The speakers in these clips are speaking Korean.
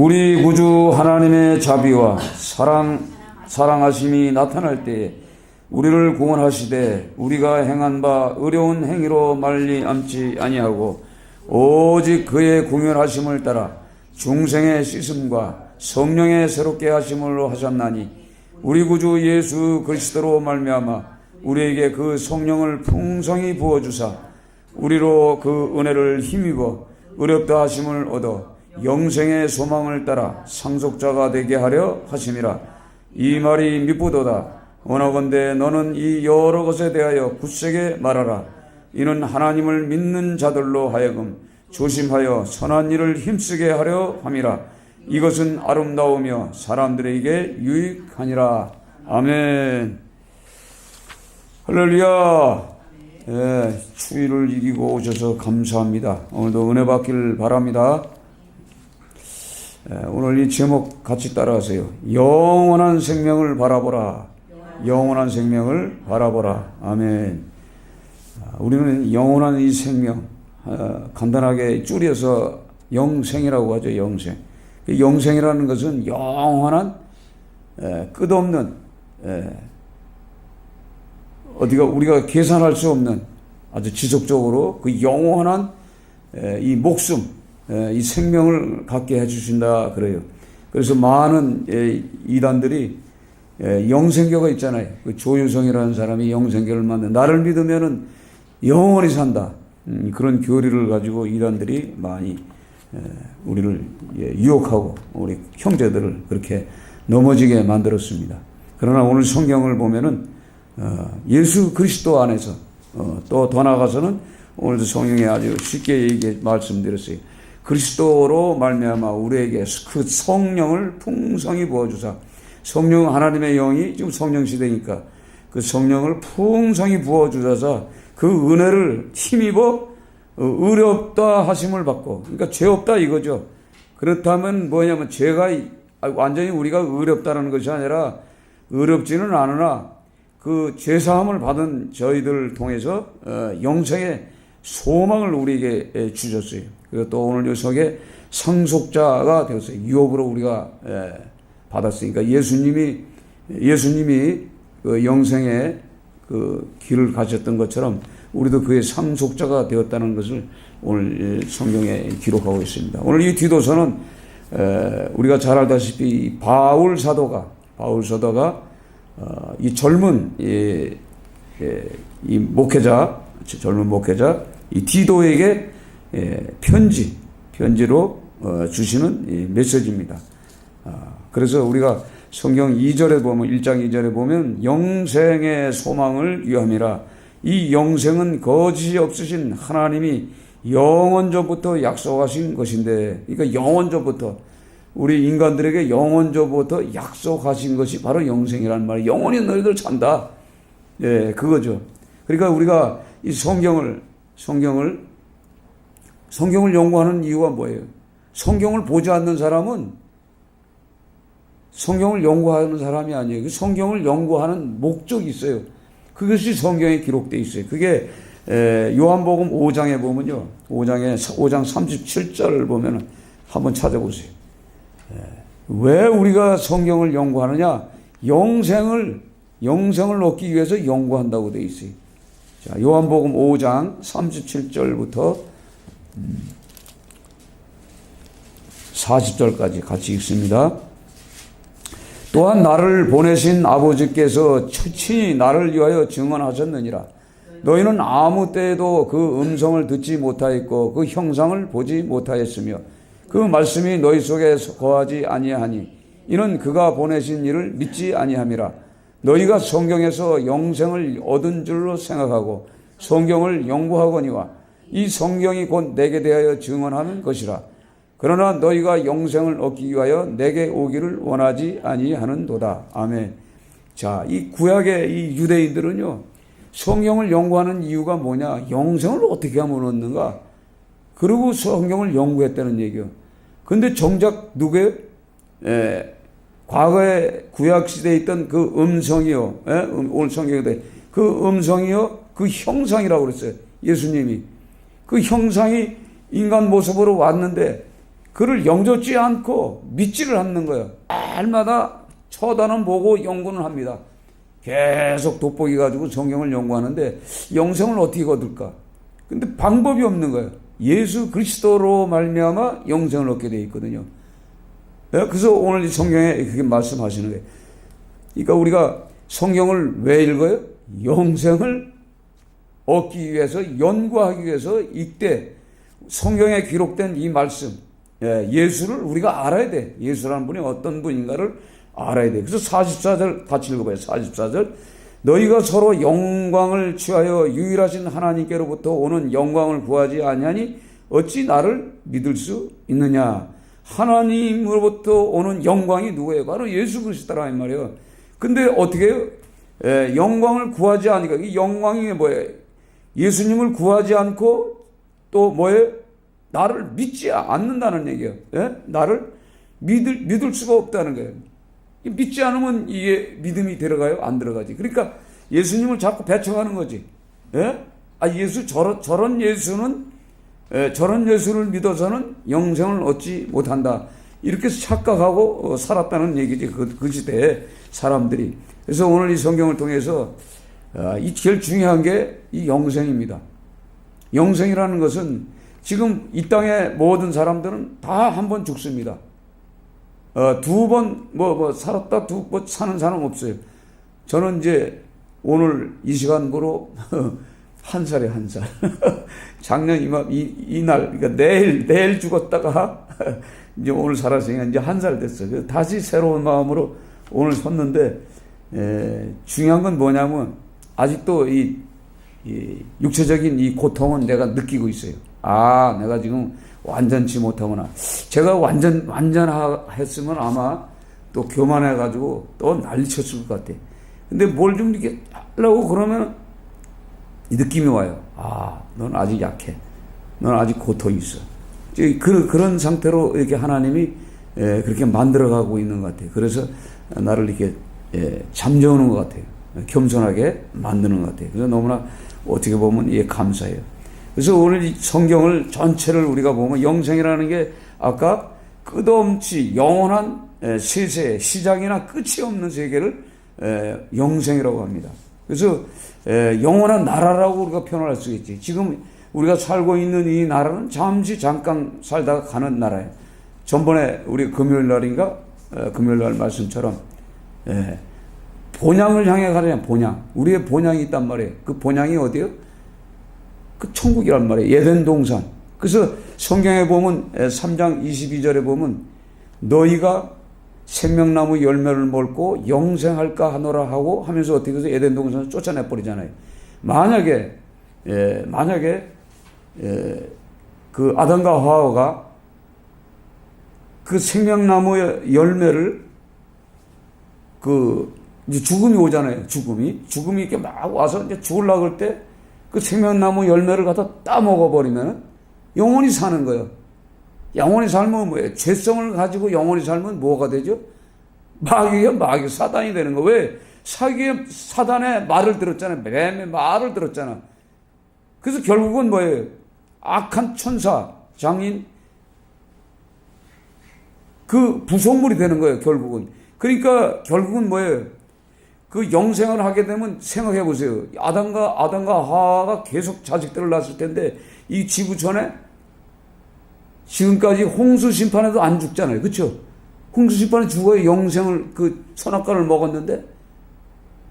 우리 구주 하나님의 자비와 사랑하심이 나타날 때에 우리를 구원하시되 우리가 행한 바 어려운 행위로 말리암지 아니하고 오직 그의 공연하심을 따라 중생의 씻음과 성령의 새롭게 하심으로 하셨나니 우리 구주 예수 그리스도로 말미암아 우리에게 그 성령을 풍성히 부어주사 우리로 그 은혜를 힘입어 의롭다 하심을 얻어 영생의 소망을 따라 상속자가 되게 하려 하심이라. 이 말이 미쁘도다. 원하건대 너는 이 여러 것에 대하여 굳세게 말하라. 이는 하나님을 믿는 자들로 하여금 조심하여 선한 일을 힘쓰게 하려 함이라. 이것은 아름다우며 사람들에게 유익하니라. 아멘. 할렐루야. 추위를 이기고 오셔서 감사합니다. 오늘도 은혜 받기를 바랍니다. 오늘 이 제목 같이 따라하세요. 영원한 생명을 바라보라. 영원한 생명을 바라보라. 아멘. 우리는 영원한 이 생명, 간단하게 줄여서 영생이라고 하죠. 영생. 영생이라는 것은 영원한, 끝없는, 우리가 계산할 수 없는 아주 지속적으로 그 영원한 이 목숨, 이 생명을 갖게 해주신다 그래요. 그래서 많은 이단들이 영생교가 있잖아요. 그 조유성이라는 사람이 영생교를 만든, 나를 믿으면은 영원히 산다. 그런 교리를 가지고 이단들이 많이 우리를 유혹하고 우리 형제들을 그렇게 넘어지게 만들었습니다. 그러나 오늘 성경을 보면은 예수 그리스도 안에서 또 더 나아가서는 오늘도 성경에 아주 쉽게 말씀드렸어요. 그리스도로 말미암아 우리에게 그 성령을 풍성히 부어주사, 성령 하나님의 영이 지금 성령 시대니까 그 성령을 풍성히 부어주셔서 그 은혜를 힘입어 의롭다 하심을 받고, 그러니까 죄 없다 이거죠. 그렇다면 뭐냐면 죄가 완전히 우리가 의롭다는 것이 아니라 의롭지는 않으나 그 죄사함을 받은 저희들을 통해서 영생의 소망을 우리에게 주셨어요. 그리고 또 오늘 이 속에 상속자가 되었어요. 유업으로 우리가 받았으니까 예수님이 그 영생의 그 길을 가셨던 것처럼 우리도 그의 상속자가 되었다는 것을 오늘 성경에 기록하고 있습니다. 오늘 이 디도서는 우리가 잘 알다시피 바울 사도가 이 젊은 이 목회자, 젊은 목회자 이 디도에게 편지로 주시는 이 메시지입니다. 그래서 우리가 성경 2절에 보면, 1장 2절에 보면 영생의 소망을 위함이라. 이 영생은 거짓이 없으신 하나님이 영원전부터 약속하신 것인데, 그러니까 영원전부터 우리 인간들에게 영원전부터 약속하신 것이 바로 영생이라는 말이에요. 영원히 너희들 산다. 그거죠. 그러니까 우리가 이 성경을 연구하는 이유가 뭐예요? 성경을 보지 않는 사람은 성경을 연구하는 사람이 아니에요. 성경을 연구하는 목적이 있어요. 그것이 성경에 기록되어 있어요. 그게 요한복음 5장에 보면요. 5장 37절을 보면 한번 찾아보세요. 왜 우리가 성경을 연구하느냐? 영생을 얻기 위해서 연구한다고 되어 있어요. 자, 요한복음 5장 37절부터 40절까지 같이 읽습니다. 또한 나를 보내신 아버지께서 친히 나를 위하여 증언하셨느니라. 너희는 아무 때에도 그 음성을 듣지 못하였고 그 형상을 보지 못하였으며 그 말씀이 너희 속에 거하지 아니하니 이는 그가 보내신 이를 믿지 아니함이라. 너희가 성경에서 영생을 얻은 줄로 생각하고 성경을 연구하거니와 이 성경이 곧 내게 대하여 증언하는 것이라. 그러나 너희가 영생을 얻기 위하여 내게 오기를 원하지 아니하는도다. 아멘. 자, 이 구약의 이 유대인들은요, 성경을 연구하는 이유가 뭐냐? 영생을 어떻게 하면 얻는가? 그리고 성경을 연구했다는 얘기요. 근데 정작 누구예요? 과거에 구약시대에 있던 그 음성이요. 오늘 성경에 그 음성이요. 그 형상이라고 그랬어요. 예수님이. 그 형상이 인간 모습으로 왔는데 그를 영접지 않고 믿지를 않는 거예요. 날마다 쳐다는 보고 연구는 합니다. 계속 돋보기 가지고 성경을 연구하는데 영생을 어떻게 거둘까? 근데 방법이 없는 거예요. 예수 그리스도로 말미암아 영생을 얻게 되어 있거든요. 그래서 오늘 이 성경에 그렇게 말씀하시는 거예요. 그러니까 우리가 성경을 왜 읽어요? 영생을 얻기 위해서, 연구하기 위해서 읽되 성경에 기록된 이 말씀, 예수를 우리가 알아야 돼. 예수라는 분이 어떤 분인가를 알아야 돼. 그래서 44절 같이 읽어봐요. 44절. 너희가 서로 영광을 취하여 유일하신 하나님께로부터 오는 영광을 구하지 아니하니 어찌 나를 믿을 수 있느냐. 하나님으로부터 오는 영광이 누구예요? 바로 예수 그리스도라는 말이에요. 근데 어떻게 해요? 영광을 구하지 않으니까. 이 영광이 뭐예요? 예수님을 구하지 않고 또 뭐예요? 나를 믿지 않는다는 얘기예요. 나를 믿을 수가 없다는 거예요. 믿지 않으면 이게 믿음이 들어가요? 안 들어가지. 그러니까 예수님을 자꾸 배척하는 거지. 저런 예수는, 저런 예수를 믿어서는 영생을 얻지 못한다. 이렇게 착각하고 살았다는 얘기지. 그 시대에 사람들이. 그래서 오늘 이 성경을 통해서 이 제일 중요한 게 이 영생입니다. 영생이라는 것은 지금 이 땅의 모든 사람들은 다 한 번 죽습니다. 두 번 살았다 두 번 사는 사람 없어요. 저는 이제 오늘 이 시간으로 한 살에 한 살. 작년 이날, 그러니까 내일 죽었다가 이제 오늘 살았으니까 이제 한 살 됐어요. 다시 새로운 마음으로 오늘 섰는데, 중요한 건 뭐냐면 아직도 이 육체적인 이 고통은 내가 느끼고 있어요. 내가 지금 완전치 못하구나. 제가 완전했으면 아마 또 교만해가지고 또 난리쳤을 것 같아. 근데 뭘 좀 이렇게 하려고 그러면 이 느낌이 와요. 넌 아직 약해. 넌 아직 고통이 있어. 그런 상태로 이렇게 하나님이 그렇게 만들어가고 있는 것 같아요. 그래서 나를 이렇게 잠재우는 것 같아요. 겸손하게 만드는 것 같아요. 그래서 너무나 어떻게 보면 이게 감사해요. 그래서 오늘 이 성경을 전체를 우리가 보면 영생이라는 게 아까 끝없이 영원한 세세, 시작이나 끝이 없는 세계를 영생이라고 합니다. 그래서 영원한 나라라고 우리가 표현할 수 있지. 지금 우리가 살고 있는 이 나라는 잠깐 살다가 가는 나라예요. 전번에 우리 금요일 날 말씀처럼 본향을 향해 가려면 본향. 우리의 본향이 있단 말이에요. 그 본향이 어디예요? 그 천국이란 말이에요. 에덴 동산. 그래서 성경에 보면 3장 22절에 보면 너희가 생명나무 열매를 먹고 영생할까 하노라 하고 하면서 어떻게 해서 에덴 동산을 쫓아내 버리잖아요. 만약에 그 아담과 하와가 그 생명나무의 열매를 이제 죽음이 오잖아요. 죽음이 이렇게 막 와서 이제 죽으려고 할 때 그 생명나무 열매를 갖다 따먹어 버리면 영원히 사는 거예요. 영원히 살면 뭐예요? 죄성을 가지고 영원히 살면 뭐가 되죠? 마귀, 사단이 되는 거. 왜? 사단의 말을 들었잖아요. 뱀의 말을 들었잖아. 그래서 결국은 뭐예요? 악한 천사, 장인, 그 부속물이 되는 거예요, 결국은. 그러니까 결국은 뭐예요? 그 영생을 하게 되면 생각해 보세요. 아담과 하와가 계속 자식들을 낳았을 텐데 이 지구촌에 지금까지 홍수 심판에도 안 죽잖아요. 그렇죠? 홍수 심판에 죽어야 영생을 그 선악과를 먹었는데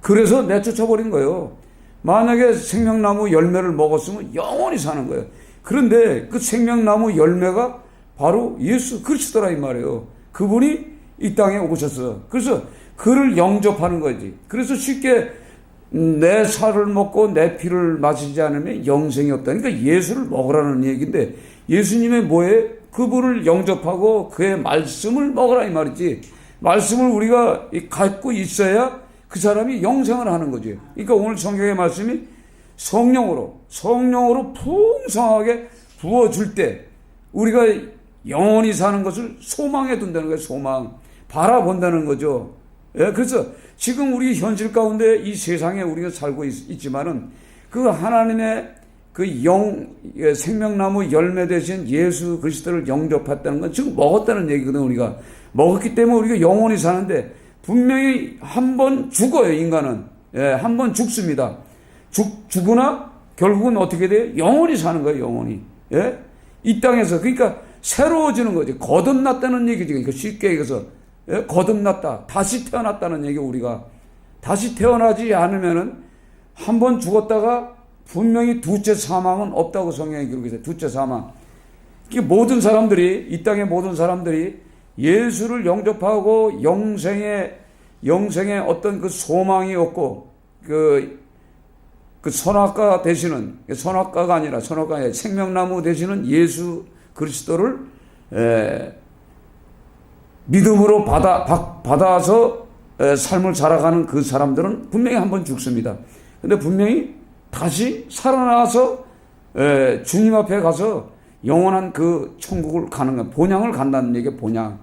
그래서 내쫓아버린 거예요. 만약에 생명나무 열매를 먹었으면 영원히 사는 거예요. 그런데 그 생명나무 열매가 바로 예수 그리스도라 이 말이에요. 그분이 이 땅에 오셨어요. 그래서 그를 영접하는 거지. 그래서 쉽게 내 살을 먹고 내 피를 마시지 않으면 영생이 없다. 그러니까 예수를 먹으라는 얘기인데 예수님의 뭐에 그분을 영접하고 그의 말씀을 먹으라 이 말이지. 말씀을 우리가 갖고 있어야 그 사람이 영생을 하는 거지. 그러니까 오늘 성경의 말씀이 성령으로 풍성하게 부어줄 때 우리가 영원히 사는 것을 소망해 둔다는 거예요. 소망. 바라본다는 거죠. 그래서 지금 우리 현실 가운데 이 세상에 우리가 살고 있지만은 그 하나님의 생명나무 열매 대신 예수 그리스도를 영접했다는 건 지금 먹었다는 얘기거든. 우리가 먹었기 때문에 우리가 영원히 사는데, 분명히 한 번 죽어요. 인간은 한 번 죽습니다. 죽으나 결국은 어떻게 돼요? 영원히 사는 거예요. 영원히. 이 땅에서. 그러니까 새로워지는 거지. 거듭났다는 얘기지. 그러니까 쉽게 얘기해서 거듭났다, 다시 태어났다는 얘기. 우리가 다시 태어나지 않으면은 한 번 죽었다가 분명히 두째 사망은 없다고 성경에 기록했어요. 두째 사망. 모든 사람들이, 이 땅의 모든 사람들이 예수를 영접하고 영생의 어떤 그 소망이 없고, 그 선악과 되시는, 선악과가 아니라 생명나무 되시는 예수 그리스도를 믿음으로 받아서 삶을 살아가는 그 사람들은 분명히 한 번 죽습니다. 근데 분명히 다시 살아나서 주님 앞에 가서 영원한 그 천국을 가는 거예요. 본향을 간다는 얘기예요. 본향.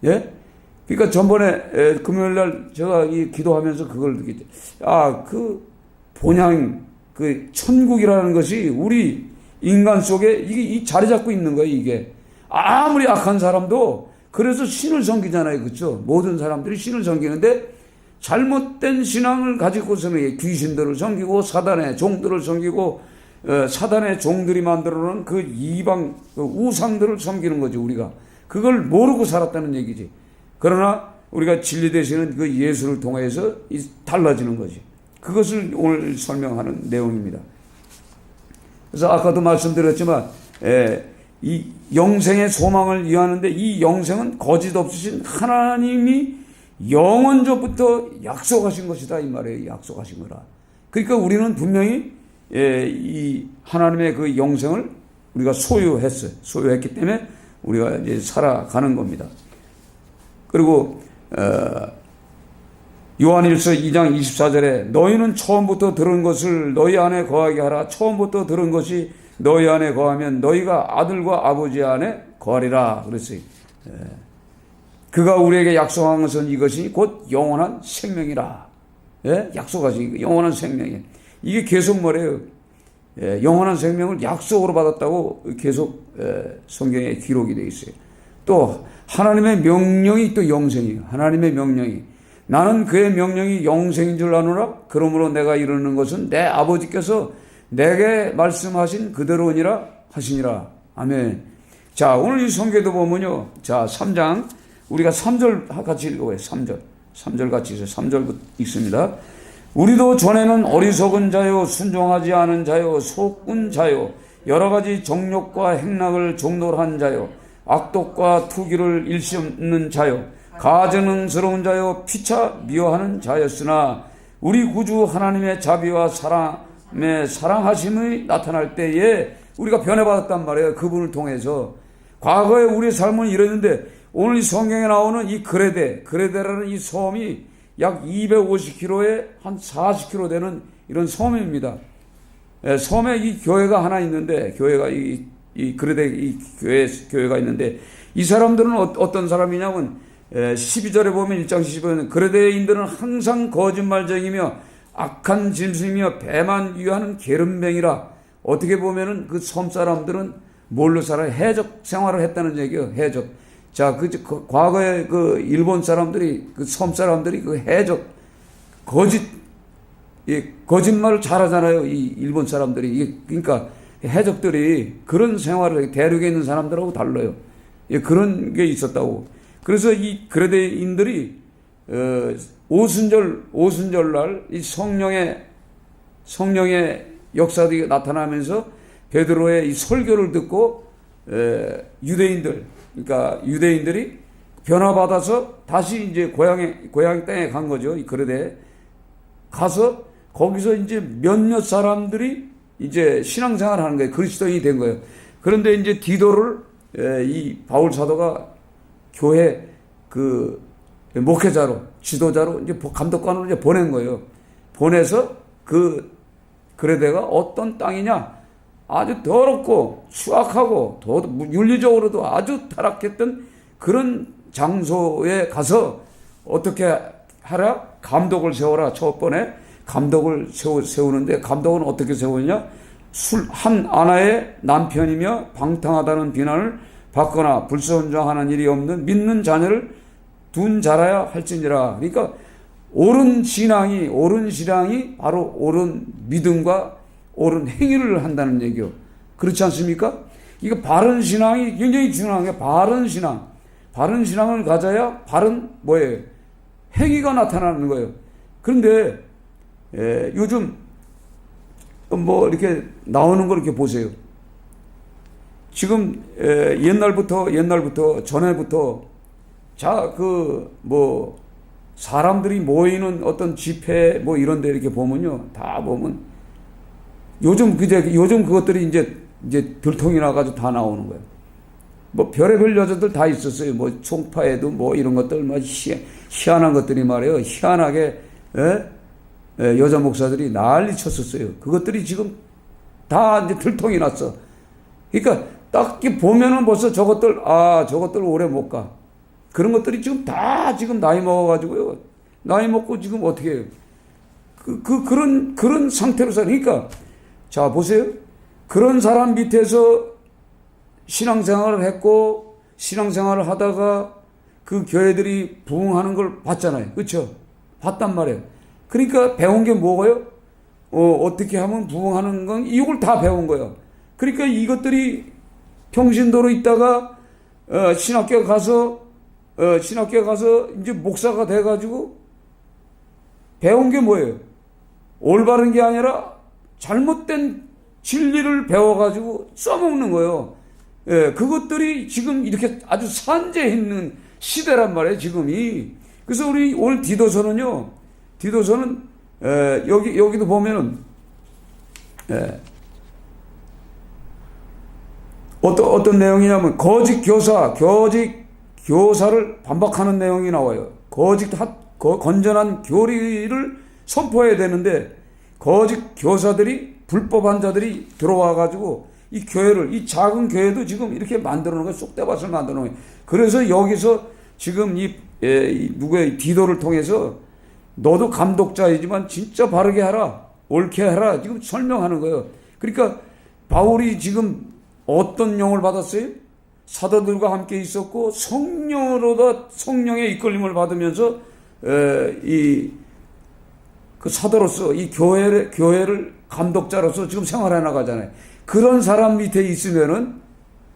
그러니까 전번에 금요일 날 제가 이 기도하면서 그걸 느꼈죠. 그 본향, 그 천국이라는 것이 우리 인간 속에 이게 자리 잡고 있는 거예요. 이게 아무리 악한 사람도 그래서 신을 섬기잖아요. 그렇죠? 모든 사람들이 신을 섬기는데, 잘못된 신앙을 가지고서는 귀신들을 섬기고 사단의 종들을 섬기고, 사단의 종들이 만들어놓은 그 이방 우상들을 섬기는 거지. 우리가 그걸 모르고 살았다는 얘기지. 그러나 우리가 진리 되시는 그 예수를 통해서 달라지는 거지. 그것을 오늘 설명하는 내용입니다. 그래서 아까도 말씀드렸지만 이 영생의 소망을 이해하는데, 이 영생은 거짓 없으신 하나님이 영원전부터 약속하신 것이다 이 말이에요. 약속하신 거라. 그러니까 우리는 분명히 이 하나님의 그 영생을 우리가 소유했어요. 소유했기 때문에 우리가 이제 살아가는 겁니다. 그리고 요한일서 2장 24절에 너희는 처음부터 들은 것을 너희 안에 거하게 하라. 처음부터 들은 것이 너희 안에 거하면 너희가 아들과 아버지 안에 거하리라 그랬어요. 그가 우리에게 약속한 것은 이것이 곧 영원한 생명이라. 약속하신 영원한 생명이에요. 이게 계속 뭐래요? 영원한 생명을 약속으로 받았다고 계속 성경에 기록이 되어 있어요. 또 하나님의 명령이 또 영생이에요. 하나님의 명령이, 나는 그의 명령이 영생인 줄 아노라. 그러므로 내가 이르는 것은 내 아버지께서 내게 말씀하신 그대로니라 하시니라. 아멘. 자, 오늘 이 성경도 보면요. 자, 3장 우리가 3절 같이 읽어봐요. 3절 같이 있어요. 3절 읽습니다. 우리도 전에는 어리석은 자요, 순종하지 않은 자요, 속군 자요, 여러 가지 정욕과 행락을 종노한 자요, 악독과 투기를 일시 없는 자요, 가증스러운 자요, 피차 미워하는 자였으나 우리 구주 하나님의 자비와 사랑의 사랑하심이 나타날 때에 우리가 변해받았단 말이에요. 그분을 통해서. 과거에 우리의 삶은 이랬는데, 오늘 이 성경에 나오는 이 그레데라는 이 섬이 약 250km에 한 40km 되는 이런 섬입니다. 섬에 이 교회가 하나 있는데, 교회가 이 그레데 이 교회가 있는데, 이 사람들은 어떤 사람이냐면 12절에 보면 1장 12절에 그레데인들은 항상 거짓말쟁이며 악한 짐승이며 배만 위하는 게으름뱅이라. 어떻게 보면은 그 섬 사람들은 뭘로 살아요? 해적 생활을 했다는 얘기예요. 해적. 자, 과거에 그 일본 사람들이, 그 섬 사람들이 그 해적, 거짓말을 잘하잖아요. 이 일본 사람들이. 그러니까 해적들이 그런 생활을, 대륙에 있는 사람들하고 달라요. 그런 게 있었다고. 그래서 이 그레데인들이, 오순절날 이 성령의 역사들이 나타나면서 베드로의 이 설교를 듣고, 그러니까 유대인들이 변화받아서 다시 이제 고향 땅에 간 거죠. 이 그레데 가서 거기서 이제 몇몇 사람들이 이제 신앙생활 하는 거예요. 그리스도인이 된 거예요. 그런데 이제 디도를 이 바울 사도가 교회 그 목회자로, 지도자로 이제 감독관으로 이제 보낸 거예요. 보내서 그 그레데가 어떤 땅이냐? 아주 더럽고 추악하고 윤리적으로도 아주 타락했던 그런 장소에 가서 어떻게 하라? 감독을 세워라. 첫 번에 감독을 세우는데, 감독은 어떻게 세우느냐? 한 아내의 남편이며 방탕하다는 비난을 받거나 불순종하는 일이 없는 믿는 자녀를 둔 자라야 할지니라. 그러니까 옳은 신앙이 바로 옳은 믿음과 옳은 행위를 한다는 얘기요. 그렇지 않습니까? 이거 바른 신앙이 굉장히 중요한 게 바른 신앙. 바른 신앙을 가져야 바른 뭐예요? 행위가 나타나는 거예요. 그런데 요즘 뭐 이렇게 나오는 걸 이렇게 보세요. 지금 옛날부터 전에부터 뭐 사람들이 모이는 어떤 집회 뭐 이런 데 이렇게 보면요. 다 보면 요즘 그것들이 이제 들통이 나가지고 다 나오는 거예요. 뭐 별의별 여자들 다 있었어요. 뭐 총파에도 뭐 이런 것들 뭐 희한한 것들이 말이에요. 희한하게 여자 목사들이 난리 쳤었어요. 그것들이 지금 다 이제 들통이 났어. 그러니까 딱 보면은 벌써 저것들 오래 못 가. 그런 것들이 지금 다 지금 나이 먹어가지고요. 나이 먹고 지금 어떻게 해요? 그런 상태로 그러니까 자 보세요. 그런 사람 밑에서 신앙생활을 했고 신앙생활을 하다가 그 교회들이 부흥하는 걸 봤잖아요. 그렇죠? 봤단 말이에요. 그러니까 배운 게 뭐고요? 어떻게 하면 부흥하는 건 이걸 다 배운 거예요. 그러니까 이것들이 평신도로 있다가 신학교 가서 이제 목사가 돼가지고 배운 게 뭐예요? 올바른 게 아니라 잘못된 진리를 배워가지고 써먹는 거예요. 그것들이 지금 이렇게 아주 산재해 있는 시대란 말이에요, 지금이. 그래서 우리 오늘 디도서는 여기도 보면은 어떤 내용이냐면 거짓 교사를 반박하는 내용이 나와요. 건전한 교리를 선포해야 되는데 거짓 교사들이 불법한 자들이 들어와가지고 이 교회를 이 작은 교회도 지금 이렇게 만들어 놓은 거예요. 쑥대밭을 만들어 놓은 거예요. 그래서 여기서 지금 누구의 디도를 통해서 너도 감독자이지만 진짜 바르게 하라, 옳게 하라 지금 설명하는 거예요. 그러니까 바울이 지금 어떤 영을 받았어요? 사도들과 함께 있었고 성령의 이끌림을 받으면서 그 사도로서 이 교회를 감독자로서 지금 생활해 나가잖아요. 그런 사람 밑에 있으면은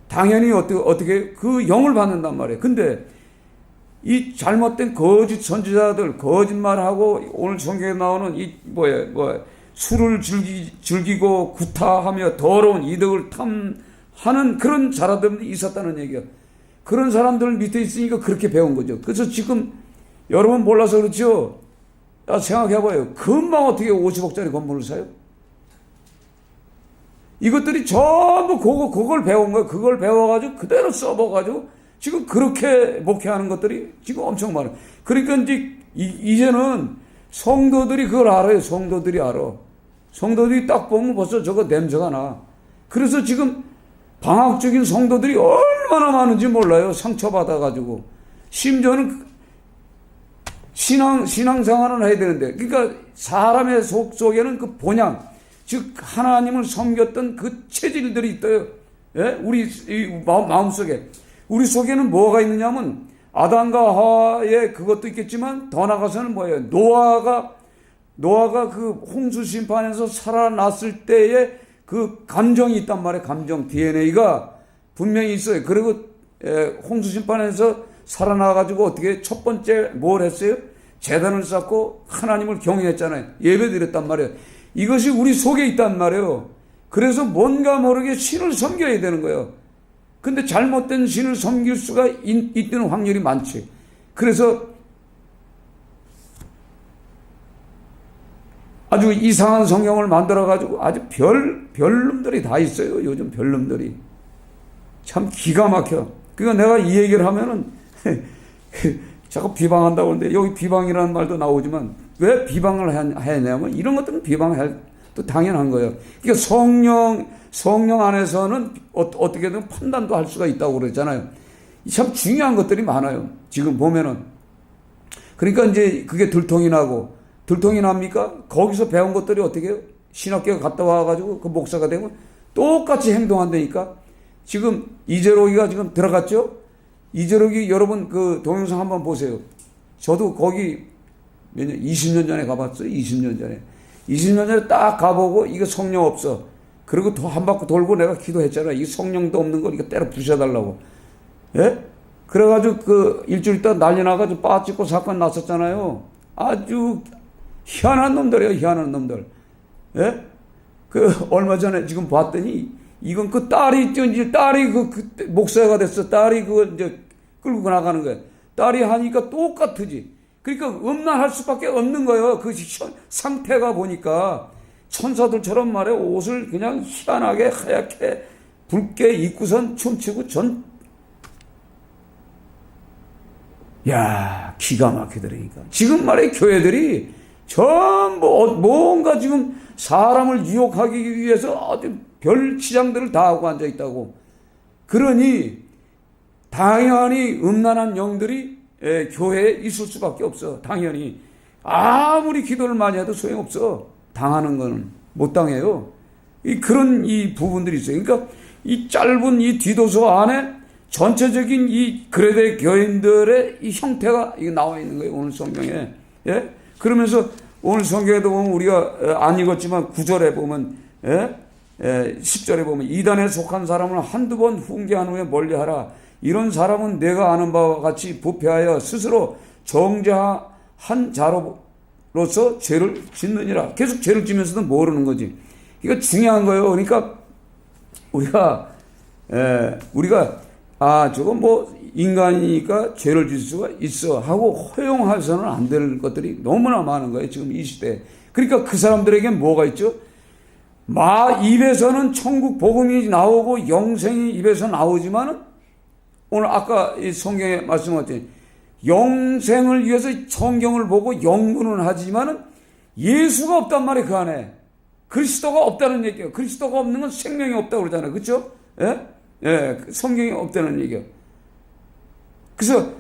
당연히 어떻게 그 영을 받는단 말이에요. 근데 이 잘못된 거짓 선지자들 거짓말하고 오늘 성경에 나오는 술을 즐기고 구타하며 더러운 이득을 탐하는 그런 사람들이 있었다는 얘기야. 그런 사람들 밑에 있으니까 그렇게 배운 거죠. 그래서 지금 여러분 몰라서 그렇죠. 생각해봐요. 금방 어떻게 50억짜리 건물을 사요? 이것들이 전부 그걸 배운 거예요. 그걸 배워가지고 그대로 써먹어가지고 지금 그렇게 목회하는 것들이 지금 엄청 많아요. 그러니까 이제는 성도들이 그걸 알아요. 성도들이 알아. 성도들이 딱 보면 벌써 저거 냄새가 나. 그래서 지금 방학적인 성도들이 얼마나 많은지 몰라요. 상처받아가지고. 심지어는 신앙생활을 해야 되는데. 그러니까 사람의 속에는 그 본향, 즉 하나님을 섬겼던 그 체질들이 있어요. 예? 우리 마음속에. 우리 속에는 뭐가 있느냐면 아담과 하와의 그것도 있겠지만 더 나가서는 뭐예요? 노아가 그 홍수 심판에서 살아났을 때의 그 감정이 있단 말이에요. 감정 DNA가 분명히 있어요. 그리고 홍수 심판에서 살아나가지고 어떻게 첫 번째 뭘 했어요? 제단을 쌓고 하나님을 경외했잖아요. 예배드렸단 말이에요. 이것이 우리 속에 있단 말이에요. 그래서 뭔가 모르게 신을 섬겨야 되는 거예요. 근데 잘못된 신을 섬길 수가 있는 확률이 많지. 그래서 아주 이상한 성경을 만들어가지고 아주 별놈들이 다 있어요. 요즘 별놈들이. 참 기가 막혀. 그러니까 내가 이 얘기를 하면은 자꾸 비방한다고 하는데 여기 비방이라는 말도 나오지만 왜 비방을 해냐면 이런 것들은 비방할 또 당연한 거예요. 그러니까 성령 안에서는 어떻게든 판단도 할 수가 있다고 그랬잖아요. 참 중요한 것들이 많아요. 지금 보면은. 그러니까 이제 그게 들통이 납니까? 거기서 배운 것들이 어떻게 해요? 신학교 갔다 와가지고 그 목사가 되면 똑같이 행동한다니까. 지금 이재록이가 지금 들어갔죠? 이재록이 여러분 그 동영상 한번 보세요. 저도 거기 몇 년, 20년 전에 가봤어요. 20년 전에. 20년 전에 딱 가보고 이거 성령 없어. 그리고 더 한 바퀴 돌고 내가 기도했잖아. 이 성령도 없는 걸 이거 때려 부셔달라고. 예? 그래가지고 그 일주일 있다 난리 나가지고 빠찍고 사건 났었잖아요. 아주 희한한 놈들이에요. 희한한 놈들. 예? 그 얼마 전에 지금 봤더니 이건 그 딸이 이제 딸이 그 목사가 됐어. 딸이 그걸 이제 끌고 나가는 거야. 딸이 하니까 똑같으지. 그러니까 음란할 수밖에 없는 거예요. 그 상태가 보니까 천사들처럼 말해 옷을 그냥 희한하게 하얗게 붉게 입고선 춤추고 야, 기가 막히더라니까. 지금 말해 교회들이 전부 뭔가 지금 사람을 유혹하기 위해서 아주 별 치장들을 다 하고 앉아 있다고. 그러니 당연히 음란한 영들이 교회에 있을 수밖에 없어. 당연히 아무리 기도를 많이 해도 소용없어. 당하는 거는 못 당해요. 그런 이 부분들이 있어요. 그러니까 이 짧은 이 디도서 안에 전체적인 이 그레데 교인들의 이 형태가 이게 나와 있는 거예요. 오늘 성경에. 예? 그러면서 오늘 성경에도 보면 우리가 안 읽었지만 9절에 보면 10절에 보면 이단에 속한 사람을 한두 번 훈계한 후에 멀리하라. 이런 사람은 내가 아는 바와 같이 부패하여 스스로 정죄한 자로서 죄를 짓느니라. 계속 죄를 지면서도 모르는 거지. 이거 중요한 거예요. 그러니까 우리가 저건 뭐 인간이니까 죄를 질 수가 있어 하고 허용해서는 안 될 것들이 너무나 많은 거예요. 지금 이 시대에. 그러니까 그 사람들에게 뭐가 있죠? 입에서는 천국 복음이 나오고 영생이 입에서 나오지만은 오늘 아까 이 성경에 말씀하셨지 영생을 위해서 성경을 보고 연구는 하지만은 예수가 없단 말이에요. 그 안에 그리스도가 없다는 얘기예요. 그리스도가 없는 건 생명이 없다고 그러잖아요. 그렇죠? 성경이 없다는 얘기예요. 그래서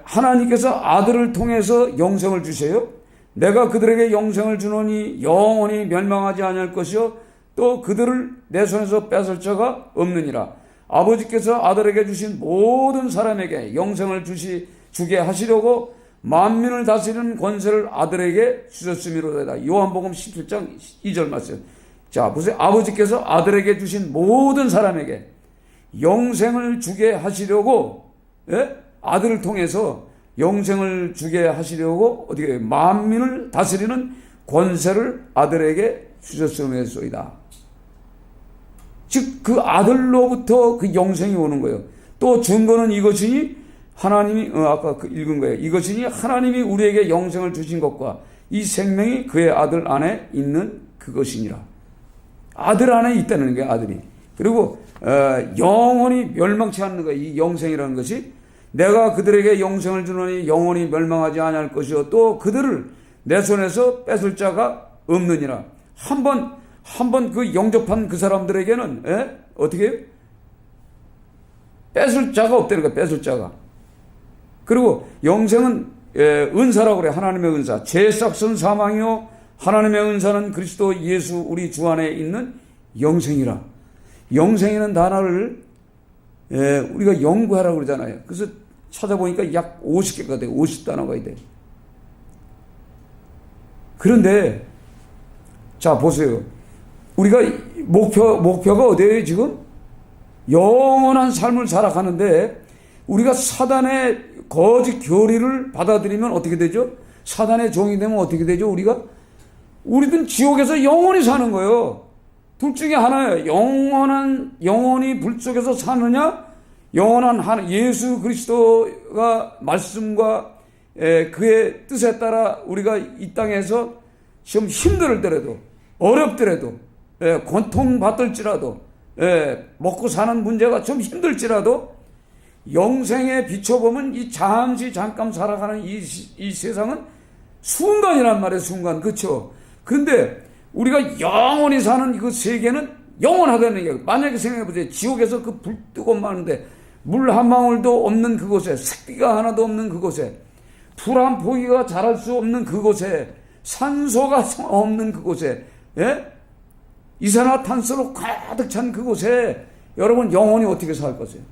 하나님께서 아들을 통해서 영생을 주세요. 내가 그들에게 영생을 주노니 영원히 멸망하지 아니할 것이요 또 그들을 내 손에서 뺏을 자가 없느니라. 아버지께서 아들에게 주신 모든 사람에게 영생을 주게 하시려고 만민을 다스리는 권세를 아들에게 주셨음이로다. 요한복음 17장 2절 말씀. 자, 보세요. 아버지께서 아들에게 주신 모든 사람에게 영생을 주게 하시려고 아들을 통해서 영생을 주게 하시려고 어떻게 만민을 다스리는 권세를 아들에게 주셨음이로다. 즉 그 아들로부터 그 영생이 오는 거예요. 또 증거는 이것이니 하나님이 아까 읽은 거예요. 이것이니 하나님이 우리에게 영생을 주신 것과 이 생명이 그의 아들 안에 있는 그것이니라. 아들 안에 있다는 게 아들이. 그리고 영원히 멸망치 않는 거예요. 이 영생이라는 것이 내가 그들에게 영생을 주노니 영원히 멸망하지 아니할 것이요 또 그들을 내 손에서 뺏을 자가 없느니라. 한번 그 영접한 그 사람들에게는 어떻게 해요? 뺏을 자가 없다는 거예요. 뺏을 자가. 그리고 영생은 은사라고 그래요. 하나님의 은사. 죄 싹은 사망이요 하나님의 은사는 그리스도 예수 우리 주 안에 있는 영생이라. 영생이라는 단어를 우리가 연구하라고 그러잖아요. 그래서 찾아보니까 약 50개가 돼요. 50단어가 돼요. 그런데 자 보세요. 우리가 목표가 어디예요 지금? 영원한 삶을 살아가는데 우리가 사단의 거짓 교리를 받아들이면 어떻게 되죠? 사단의 종이 되면 어떻게 되죠? 우리는 지옥에서 영원히 사는 거예요. 둘 중에 하나예요. 영원히 불 속에서 사느냐? 영원한 예수 그리스도가 말씀과 그의 뜻에 따라 우리가 이 땅에서 좀 힘들더라도 어렵더라도 고통받을지라도 먹고 사는 문제가 좀 힘들지라도 영생에 비춰보면 이 잠깐 살아가는 이 세상은 순간이란 말이에요. 순간. 그렇죠? 그런데 우리가 영원히 사는 그 세계는 영원하다는 얘기예요. 만약에 생각해보세요. 지옥에서 그 불 뜨고 마는데 물 한 방울도 없는 그곳에 습기가 하나도 없는 그곳에 풀 한 포기가 자랄 수 없는 그곳에 산소가 없는 그곳에 이산화탄소로 가득 찬 그곳에 여러분 영혼이 어떻게 살 것이에요?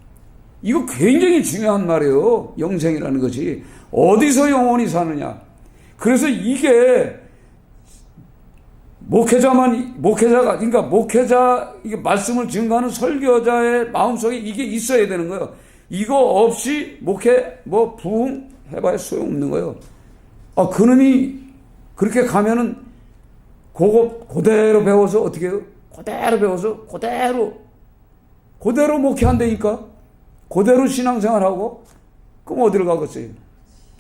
이거 굉장히 중요한 말이에요. 영생이라는 것이 어디서 영혼이 사느냐. 그래서 이게 이게 말씀을 증거하는 설교자의 마음속에 이게 있어야 되는 거예요. 이거 없이 부흥 해봐야 소용없는 거예요. 그놈이 그렇게 가면은 그대로 배워서 어떻게 해요? 그대로 배워서 그대로 목회한다니까? 그대로 신앙생활하고? 그럼 어디로 가겠어요?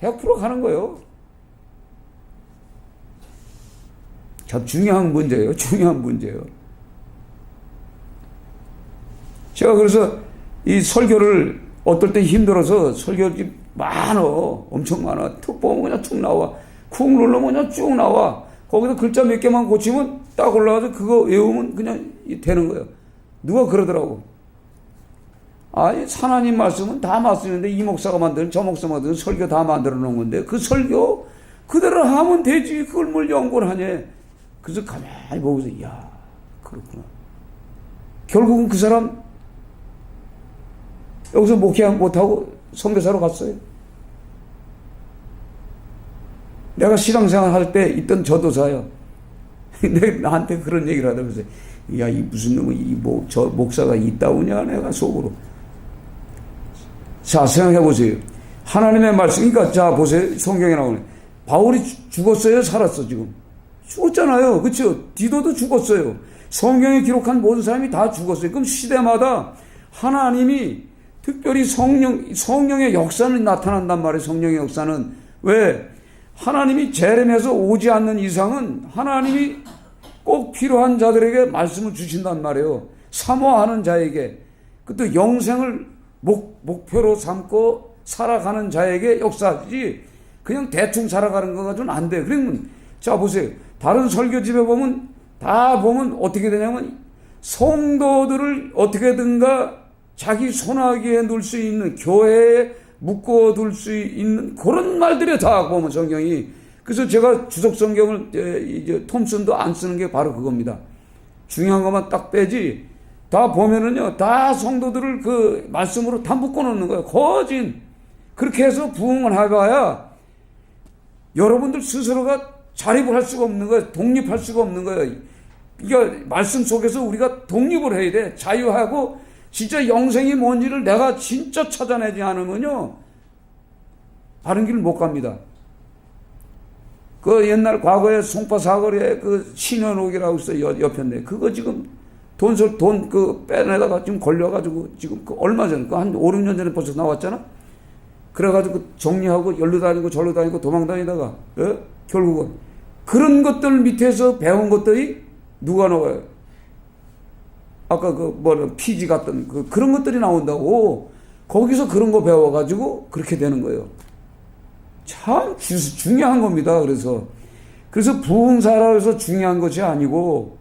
100% 가는 거예요. 참 중요한 문제예요. 중요한 문제예요. 제가 그래서 이 설교를 어떨 때 힘들어서 설교지 엄청 많아. 툭 보면 그냥 툭 나와. 쿵 누르면 그냥 쭉 나와. 거기서 글자 몇 개만 고치면 딱 올라가서 그거 외우면 그냥 되는 거예요. 누가 그러더라고. 하나님 말씀은 다 말씀인데 이 목사가 만드는 저 목사가 만드는 설교 다 만들어 놓은 건데 그 설교 그대로 하면 되지. 그걸 뭘 연구를 하냐. 그래서 가만히 보고서 그렇구나. 결국은 그 사람 여기서 목회 못하고 선교사로 갔어요. 내가 신앙생활 할 때 있던 저도사요. 나한테 그런 얘기를 하다면서 이 무슨 놈의 저 목사가 있다우냐 내가 속으로. 자, 생각해 보세요. 하나님의 말씀, 그러니까 자 보세요. 성경에 나오네. 바울이 죽었어요, 살았어 지금? 죽었잖아요. 그렇죠? 디도도 죽었어요. 성경에 기록한 모든 사람이 다 죽었어요. 그럼 시대마다 하나님이 특별히 성령의 역사는 나타난단 말이에요. 성령의 역사는. 왜? 하나님이 재림해서 오지 않는 이상은 하나님이 꼭 필요한 자들에게 말씀을 주신단 말이에요. 사모하는 자에게. 그것도 영생을 목표로 삼고 살아가는 자에게 역사하지 그냥 대충 살아가는 거 가지고는 안 돼. 그러면 자 보세요. 다른 설교집에 보면 어떻게 되냐면 성도들을 어떻게든가 자기 손아귀에 넣을 수 있는 교회에 묶어둘 수 있는 그런 말들이 다 보면 성경이. 그래서 제가 주석 성경을 톰슨도 안 쓰는 게 바로 그겁니다. 중요한 것만 딱 빼지 다 보면은요 다 성도들을 그 말씀으로 다 묶어놓는 거예요. 거진 그렇게 해서 부흥을 해봐야 여러분들 스스로가 자립을 할 수가 없는 거예요. 독립할 수가 없는 거예요. 그러니까 말씀 속에서 우리가 독립을 해야 돼. 자유하고 진짜 영생이 뭔지를 내가 진짜 찾아내지 않으면요 바른 길을 못 갑니다. 그 옛날 과거에 송파 사거리에 그 신현옥이라고 있어요. 옆인데 그거 지금 돈 빼내다가 지금 걸려가지고 지금 얼마 전에 한 5, 6년 전에 벌써 나왔잖아. 그래가지고 정리하고 열로 다니고 절로 다니고 도망 다니다가 결국은 그런 것들 밑에서 배운 것들이 누가 나와요? 아까 피지 같던 그런 것들이 나온다고. 거기서 그런 거 배워가지고 그렇게 되는 거예요. 참 중요한 겁니다. 그래서 부흥사라 해서 중요한 것이 아니고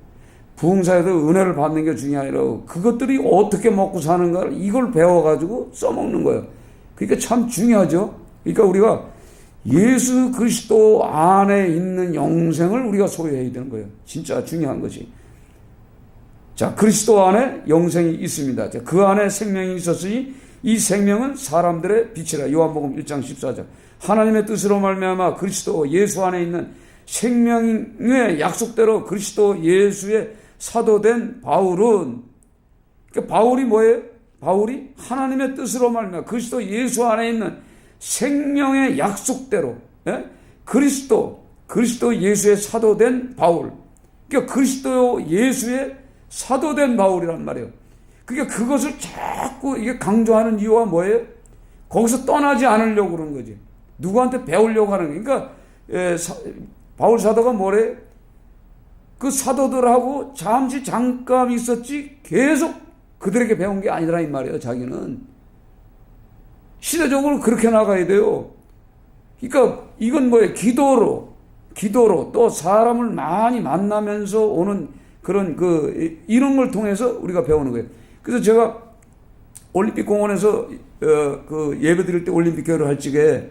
부흥사에서 은혜를 받는 게 중요한 게 아니라 그것들이 어떻게 먹고 사는가를 이걸 배워가지고 써먹는 거예요. 그러니까 참 중요하죠. 그러니까 우리가 예수 그리스도 안에 있는 영생을 우리가 소유해야 되는 거예요. 진짜 중요한 것이. 자, 그리스도 안에 영생이 있습니다. 자, 그 안에 생명이 있었으니 이 생명은 사람들의 빛이라. 요한복음 1장 14절. 하나님의 뜻으로 말미암아 그리스도 예수 안에 있는 생명의 약속대로 그리스도 예수의 사도된 바울은, 그러니까 바울이 뭐예요? 바울이 하나님의 뜻으로 말미암아 그리스도 예수 안에 있는 생명의 약속대로 그리스도 예수의 사도된 바울. 그러니까 그리스도 예수의 사도된 바울이란 말이에요. 그러니까 그것을 자꾸 이게 강조하는 이유가 뭐예요? 거기서 떠나지 않으려고 그러는 거지. 누구한테 배우려고 하는 거예요. 그러니까 바울 사도가 뭐래? 그 사도들하고 잠깐 있었지 계속 그들에게 배운 게 아니라 이 말이에요. 자기는 시대적으로 그렇게 나가야 돼요. 그러니까 이건 뭐예요? 기도로 또 사람을 많이 만나면서 오는 그런 이런 걸 통해서 우리가 배우는 거예요. 그래서 제가 올림픽 공원에서 예배 드릴 때 올림픽 교회를 할 적에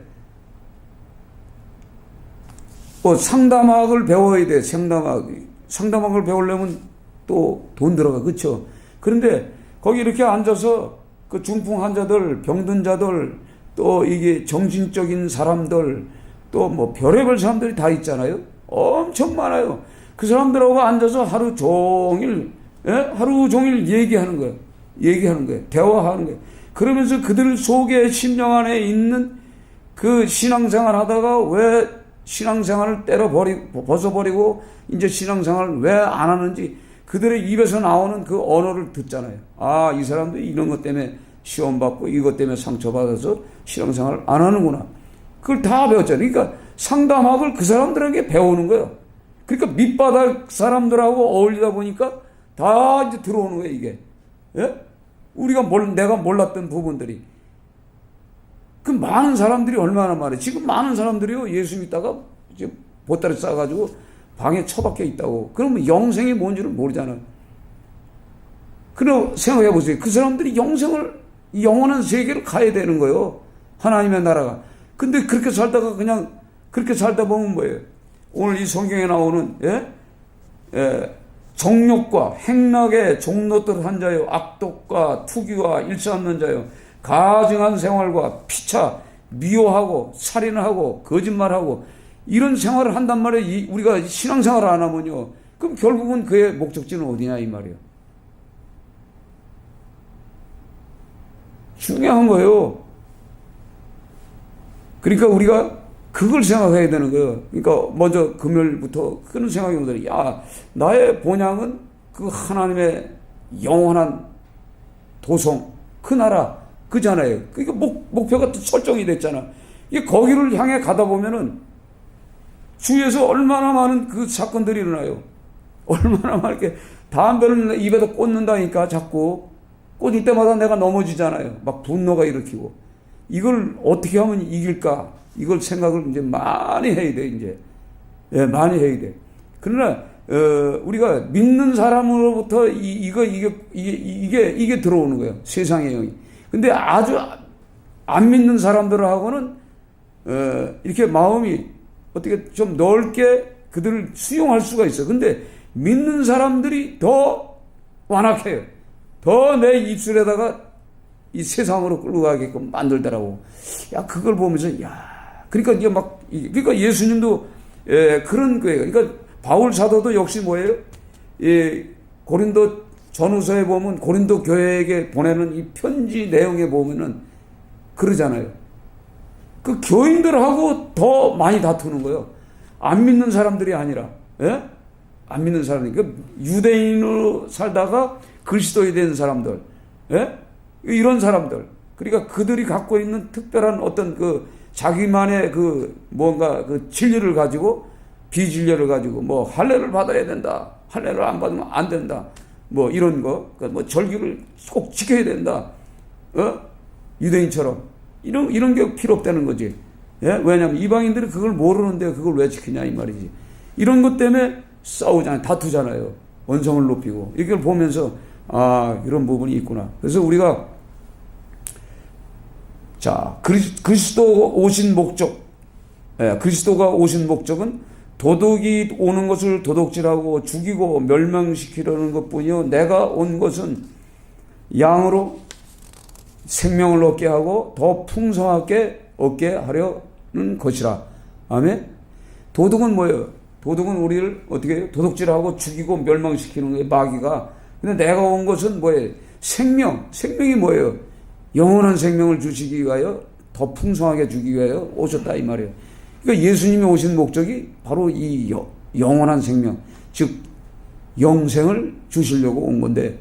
상담학을 배워야 돼. 상담학을 배우려면 또 돈 들어가. 그렇죠? 그런데 거기 이렇게 앉아서 그 중풍 환자들, 병든 자들, 또 이게 정신적인 사람들, 또 뭐 별의별 사람들이 다 있잖아요. 엄청 많아요. 그 사람들하고 앉아서 하루 종일 얘기하는 거예요. 대화하는 거예요. 그러면서 그들 속에 심령 안에 있는 그 신앙생활 하다가 왜 신앙생활을 벗어버리고 이제 신앙생활을 왜 안 하는지 그들의 입에서 나오는 그 언어를 듣잖아요. 아, 이 사람도 이런 것 때문에 시험받고 이것 때문에 상처받아서 신앙생활을 안 하는구나. 그걸 다 배웠잖아요. 그러니까 상담학을 그 사람들에게 배우는 거예요. 그러니까 밑바닥 사람들하고 어울리다 보니까 다 이제 들어오는 거예요, 이게. 예? 내가 몰랐던 부분들이. 그 많은 사람들이 얼마나 많아요. 지금 많은 사람들이요, 예수 믿다가 이제 보따리 싸가지고 방에 처박혀 있다고. 그러면 영생이 뭔지를 모르잖아요. 그럼 생각해 보세요. 그 사람들이 영원한 세계로 가야 되는 거예요. 하나님의 나라가. 근데 그렇게 살다가 그냥 그렇게 살다 보면 뭐예요? 오늘 이 성경에 나오는 정욕과 행락의 종노릇 한 자요, 악독과 투기와 일치하는 자요, 가증한 생활과 피차, 미워하고 살인하고 거짓말하고 이런 생활을 한단 말이에요. 우리가 신앙생활을 안 하면요, 그럼 결국은 그의 목적지는 어디냐 이 말이에요. 중요한 거예요. 그러니까 우리가 그걸 생각해야 되는 거예요. 그러니까 먼저 금요일부터 그런 생각이 오더니, 야, 나의 본향은 그 하나님의 영원한 도성, 그 나라, 그잖아요. 그러니까 목표가 또 설정이 됐잖아. 이게 거기를 향해 가다 보면은 주위에서 얼마나 많은 그 사건들이 일어나요. 얼마나 많게 담배를 입에다 꽂는다니까. 자꾸 꽂을 때마다 내가 넘어지잖아요. 막 분노가 일으키고. 이걸 어떻게 하면 이길까? 이걸 생각을 이제 많이 해야 돼, 이제. 예, 많이 해야 돼. 그러나, 우리가 믿는 사람으로부터 이게 들어오는 거예요. 세상의 영이. 근데 아주 안 믿는 사람들하고는, 이렇게 마음이 어떻게 좀 넓게 그들을 수용할 수가 있어요. 근데 믿는 사람들이 더 완악해요. 더 내 입술에다가 이 세상으로 끌고 가게끔 만들더라고. 야, 그걸 보면서, 야, 그러니까 이제 그러니까 예수님도, 그런 거예요. 그러니까 바울 사도도 역시 뭐예요? 고린도 전후서에 보면 고린도 교회에게 보내는 이 편지 내용에 보면은 그러잖아요. 그 교인들하고 더 많이 다투는 거예요. 안 믿는 사람들이 아니라, 예? 안 믿는 사람들. 그러니까 유대인으로 살다가 그리스도에 된 사람들, 예? 이런 사람들. 그러니까 그들이 갖고 있는 특별한 어떤 그 자기만의 그 뭔가 그 진리를 가지고, 비진리를 가지고 뭐 할례를 받아야 된다. 할례를 안 받으면 안 된다. 뭐 이런 거. 뭐 절기를 꼭 지켜야 된다. 유대인처럼. 이런 게 필요 없다는 거지. 예? 왜냐면 이방인들이 그걸 모르는데 그걸 왜 지키냐 이 말이지. 이런 것 때문에 싸우잖아요. 다투잖아요. 원성을 높이고. 이걸 보면서 아, 이런 부분이 있구나. 그래서 우리가 자, 그리스도가 오신 목적, 그리스도가 오신 목적은 도둑이 오는 것을 도둑질하고 죽이고 멸망시키려는 것뿐이요, 내가 온 것은 양으로 생명을 얻게 하고 더 풍성하게 얻게 하려는 것이라. 아멘. 도둑은 뭐예요? 도둑은 우리를 어떻게 해요? 도둑질하고 죽이고 멸망시키는 거예요, 마귀가. 근데 내가 온 것은 뭐예요? 생명이 뭐예요? 영원한 생명을 주시기 위하여, 더 풍성하게 주기 위하여 오셨다 이 말이에요. 그러니까 예수님이 오신 목적이 바로 이 영원한 생명, 즉 영생을 주시려고 온 건데,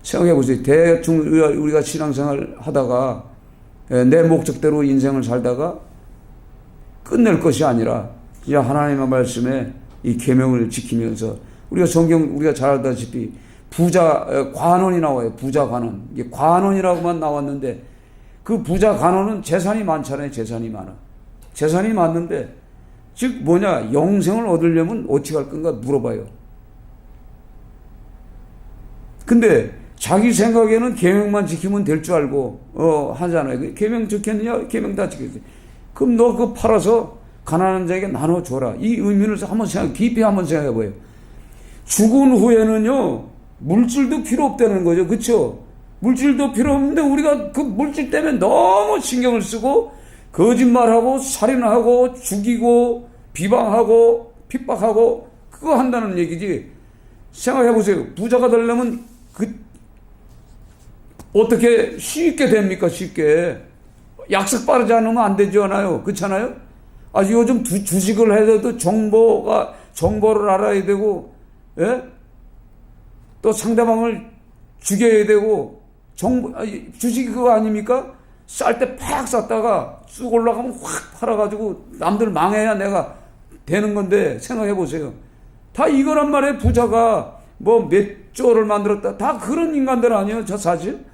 생각해 보세요. 대충 우리가 신앙생활 하다가 내 목적대로 인생을 살다가 끝낼 것이 아니라 이제 하나님의 말씀에 이 계명을 지키면서, 우리가 우리가 잘 알다시피 관원이 나와요. 부자 관원. 이게 관원이라고만 나왔는데, 그 부자 관원은 재산이 많잖아요. 재산이 많아. 재산이 많는데, 즉 뭐냐, 영생을 얻으려면 어떻게 할 건가 물어봐요. 근데 자기 생각에는 계명만 지키면 될 줄 알고 하잖아요. 계명 지켰느냐? 계명 다 지켰어요. 그럼 너 그거 팔아서 가난한 자에게 나눠줘라. 이 의미를 깊이 한번 생각해 봐요. 죽은 후에는요, 물질도 필요 없다는 거죠. 그렇죠? 물질도 필요 없는데 우리가 그 물질 때문에 너무 신경을 쓰고 거짓말하고 살인하고 죽이고 비방하고 핍박하고 그거 한다는 얘기지. 생각해 보세요. 부자가 되려면 어떻게 쉽게 됩니까? 쉽게. 약속 빠르지 않으면 안 되지 않아요? 그렇잖아요? 요즘 주식을 해도 정보를 알아야 되고, 예? 또 상대방을 죽여야 되고, 주식이 그거 아닙니까? 쌀 때 팍 쌌다가 쑥 올라가면 확 팔아가지고 남들 망해야 내가 되는 건데 생각해 보세요. 다 이거란 말이에요. 부자가 뭐 몇 조를 만들었다. 다 그런 인간들 아니에요? 저 사실?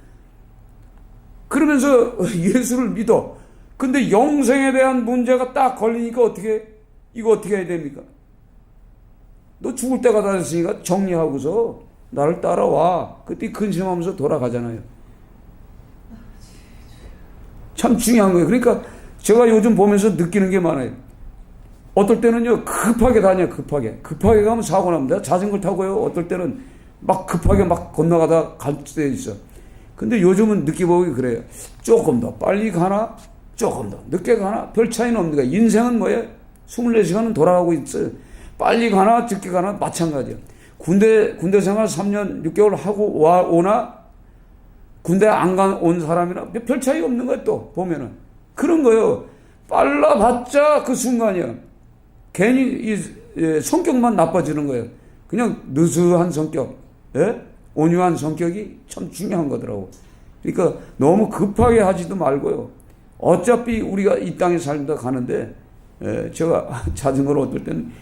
그러면서 예수를 믿어. 근데 영생에 대한 문제가 딱 걸리니까 이거 어떻게 해야 됩니까? 너 죽을 때가 다 됐으니까 정리하고서 나를 따라와. 그때 근심하면서 돌아가잖아요. 참 중요한 거예요. 그러니까 제가 요즘 보면서 느끼는 게 많아요. 어떨 때는요, 급하게 다녀요, 급하게. 급하게 가면 사고 납니다. 자전거 타고요, 어떨 때는 막 급하게 막 건너가다 갈 때 있어. 근데 요즘은 느껴보기 그래요. 조금 더 빨리 가나, 조금 더 늦게 가나, 별 차이는 없는 거야. 인생은 뭐예요? 24시간은 돌아가고 있어요. 빨리 가나, 늦게 가나, 마찬가지야. 군대 생활 3년 6개월 하고 오나, 군대 안 온 사람이나 별 차이 없는 거야, 또, 보면은. 그런 거예요. 빨라봤자 그 순간이야. 괜히 성격만 나빠지는 거예요. 그냥 느슨한 성격, 예? 온유한 성격이 참 중요한 거더라고. 그러니까 너무 급하게 하지도 말고요. 어차피 우리가 이 땅에 살다 가는데, 제가 자전거를 어떨 때는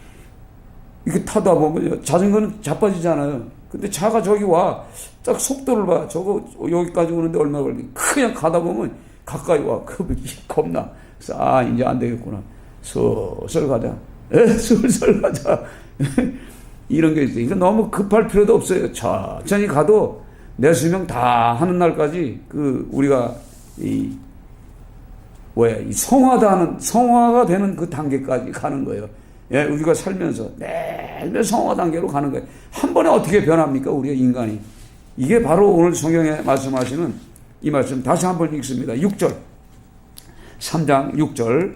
이렇게 타다 보면 자전거는 자빠지잖아요. 근데 차가 저기 와. 딱 속도를 봐. 저거 여기까지 오는데 얼마 걸리? 그냥 가다 보면 가까이 와. 겁나. 그래서 이제 안 되겠구나. 슬슬 가자. 슬슬 가자. 이런 게 있어요. 그러니까 너무 급할 필요도 없어요. 천천히 가도 내 수명 다 하는 날까지 우리가 이 성화가 되는 그 단계까지 가는 거예요. 예, 우리가 살면서 매일 성화 단계로 가는 거예요. 한 번에 어떻게 변합니까? 우리가 인간이. 이게 바로 오늘 성경에 말씀하시는 이 말씀 다시 한번 읽습니다. 6절. 3장 6절,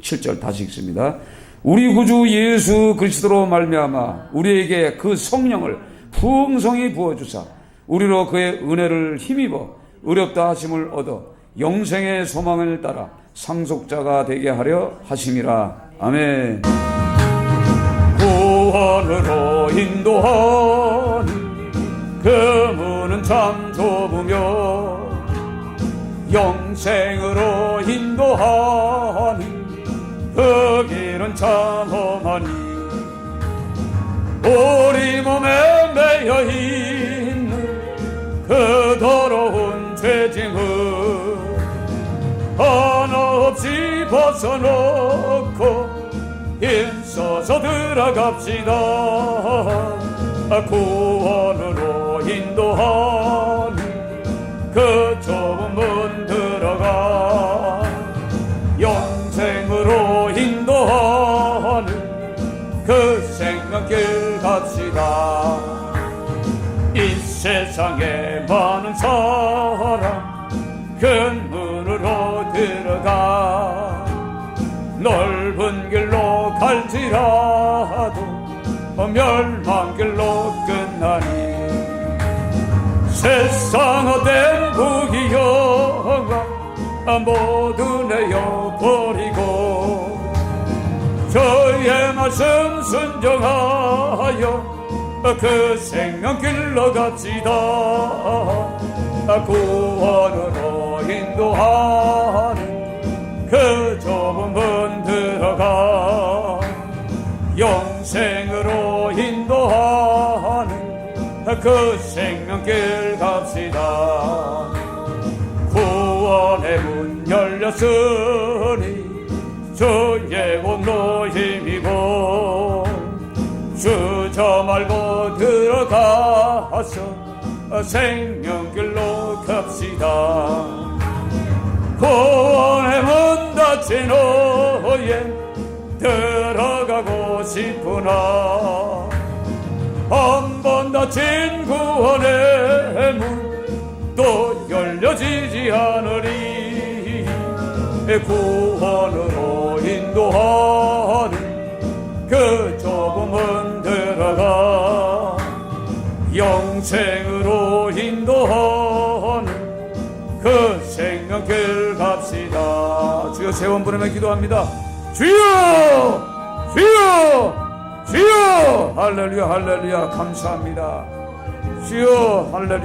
7절 다시 읽습니다. 우리 구주 예수 그리스도로 말미암아 우리에게 그 성령을 풍성히 부어주사 우리로 그의 은혜를 힘입어 의롭다 하심을 얻어 영생의 소망을 따라 상속자가 되게 하려 하심이라. 아멘. 구원으로 인도하니 그 문은 참 좁으며 영생으로 인도하니 그 길은 참 험하니 우리 몸에 매여 있는 그 더러운 죄짐을 하나 없이 벗어놓고 힘써서 들어갑시다. 구원으로 인도하니 그 좁은 문 들어가 영생으로 인도하는 그 생명길 갑시다. 이 세상에 많은 사람 큰 문으로 들어가 넓은 길로 갈지라도 멸망길로 끝나니 세상 헛된 부귀영화 모두 내어버리고 저의 말씀 순종하여 그 생명길로 갑시다. 구원으로 인도하는 그 좁은 문 들어가 영생으로 인도하는 그 생명길 갑시다. 구원의 문 열렸으니 주의 온도 힘이고 주저 말고 들어가서 생명길로 갑시다. 구원의 문 닫힌 후에 들어가고 싶으나 한 번 닫힌 구원의 문 또 열려지지 않으리. 구원으로 인도하는 그 좁은 문 들어가 영생으로 인도하는 그 생명길 갑시다. 주여 세원 부르며 기도합니다. 주여 주여 주여. 할렐루야 할렐루야. 감사합니다. 주여 할렐루야.